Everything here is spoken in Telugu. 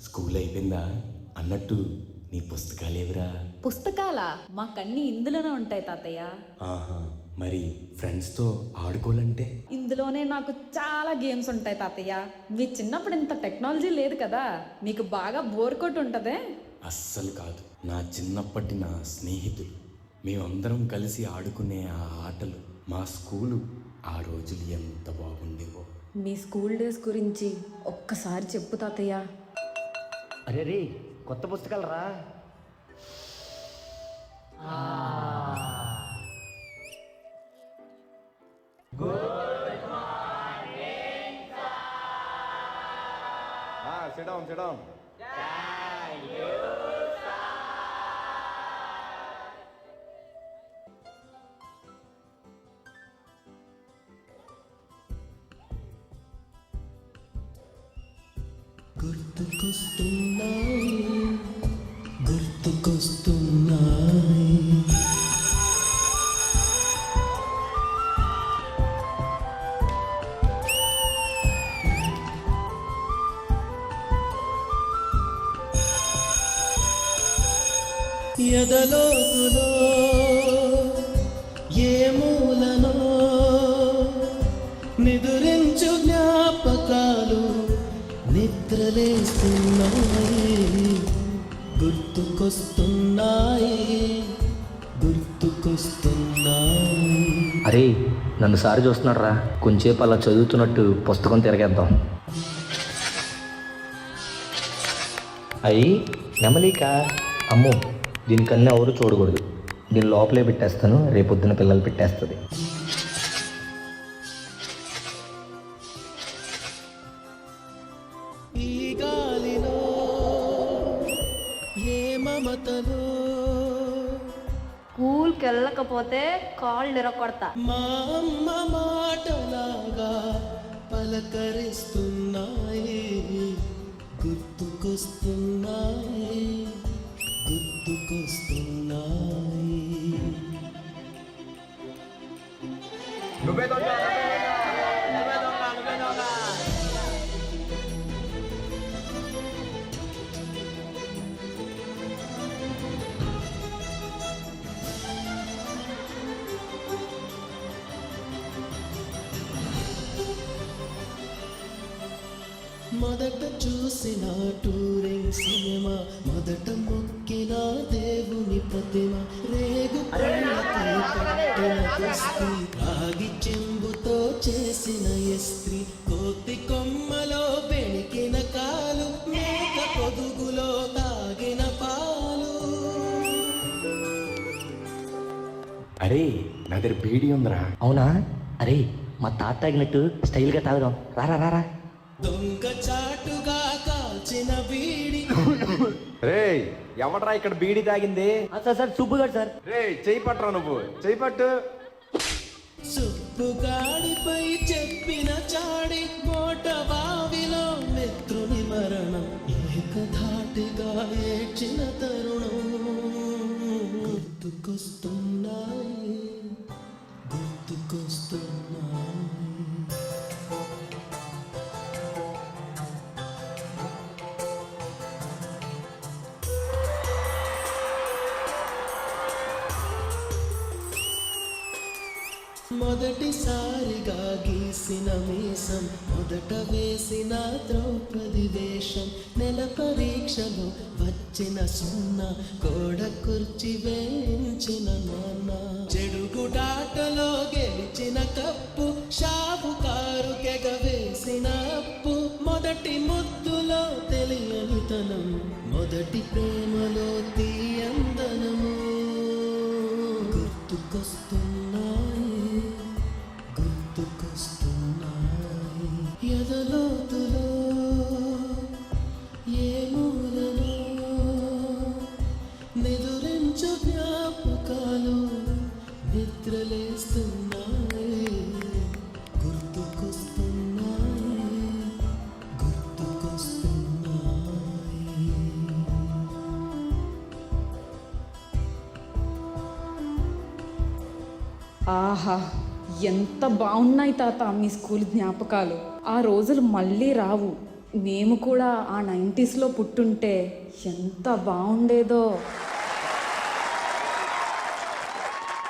స్కూల్ అయిపోయిందా అన్నట్టు నీ పుస్తకాలేవిరా? పుస్తకాలా? మాకన్నీ ఇందులోనే ఉంటాయి తాతయ్య. ఆహా, మరి ఫ్రెండ్స్తో ఆడుకోవాలంటే? ఇందులోనే నాకు చాలా గేమ్స్ ఉంటాయి తాతయ్య. మీ చిన్నప్పుడు ఇంత టెక్నాలజీ లేదు కదా, మీకు బాగా బోర్ కొట్టి ఉంటదే. అస్సలు కాదు. నా చిన్నప్పటి నా స్నేహితులు, మేమందరం కలిసి ఆడుకునే ఆ ఆటలు, మా స్కూలు, ఆ రోజులు ఎంత బాగుండేవో. మీ స్కూల్ డేస్ గురించి ఒక్కసారి చెప్పు తాతయ్య. అరే రే, కొత్త పుస్తకాలు రా. Sit down, sit down. గుర్తుకొస్తున్నాయి ఎదలోతులో ఏ మూలనో నిదురించు జ్ఞాపకాలు నిద్రలేస్తున్నాయి, గుర్తుకొస్తున్నాయి, గుర్తుకొస్తున్నాయి. అరే, నన్ను సారి చూస్తున్నాడు రా. కొంచెంసేపు అలా చదువుతున్నట్టు పుస్తకం తిరగేద్దాం. అయ్యి నెమలిక. అమ్మో, దీనికన్నా ఎవరు చూడకూడదు. దీని లోపలే పెట్టేస్తాను, రేపొద్దున పిల్లలు పెట్టేస్తుంది. ఈ గాలిలో ఏ మమతలో స్కూల్కి వెళ్ళకపోతే కాళ్ళు ఇరగొడతా. మా అమ్మ మాటలాగా పలకరిస్తున్నాయి, గుర్తుకొస్తున్నాయి, గుర్తుకొస్తున్నాయి. నువ్వే దొంగ, నువ్వే దొంగ, నువ్వే దొంగ. మొదట చూసిన టూరింగ్ సినిమా, మొదట మొక్కిన దేవుని ప్రతిమ, రేగు పళ్ళకై కట్టిన కుస్తీ, రాగి చెంబుతో చేసిన ఇస్త్రీ, కోతి కొమ్మలో బెణికిన కాలు, మేక పొదుగులో తాగిన పాలు. అరే, నా దగ్గర బీడీ ఉందిరా. అవునా? అరే, మా తాత తాగినట్టు స్టైల్గా తాగుదాం. రారా రారా. దొంగ చాటుగా కాల్చిన బీడి. రే, ఎవడ్రా ఇక్కడ బీడి తాగింది? సార్ సార్, సుబ్బుగాడు సార్. రే, చెయ్యి పట్టరా, నువ్వు చెయ్యి పట్టు. సుబ్బుగాడిపై చెప్పిన చాడి, మోట బావిలో మిత్రుని మరణం, ఏకధాటిగా ఏడ్చిన తరుణం, గుర్తుకొస్తున్నాయి, గుర్తుకొస్తున్నాయి. మొదటిసారిగా గీసిన మీసం, మొదట వేసిన ద్రౌపది వేషం, నెల పరీక్షలో వచ్చిన సున్నా, గోడ కుర్చీ వేయించిన నాన్న, చెడుగుడాటలో గెలిచిన కప్పు, షాపుకారు కెగవేసిన అప్పు, మొదటి ముద్దులో తెలియనితనం, మొదటి ప్రేమలో తీయందనము, గుర్తుకొస్తున్నాయి, గుర్తుకొస్తున్నాయి. ఎదలోతులో ఏ మూలలో నిదురించు జ్ఞాపకాలు నిద్రలేస్తున్నాయి, గుర్తుకొస్తున్నాయి, గుర్తుకొస్తున్నాయి. ఆహా, ఎంత బాగున్నాయి తాత మీ స్కూల్ జ్ఞాపకాలు. ఆ రోజులు మళ్ళీ రావు. మేము కూడా ఆ 90స్లో పుట్టుంటే ఎంత బాగుండేదో.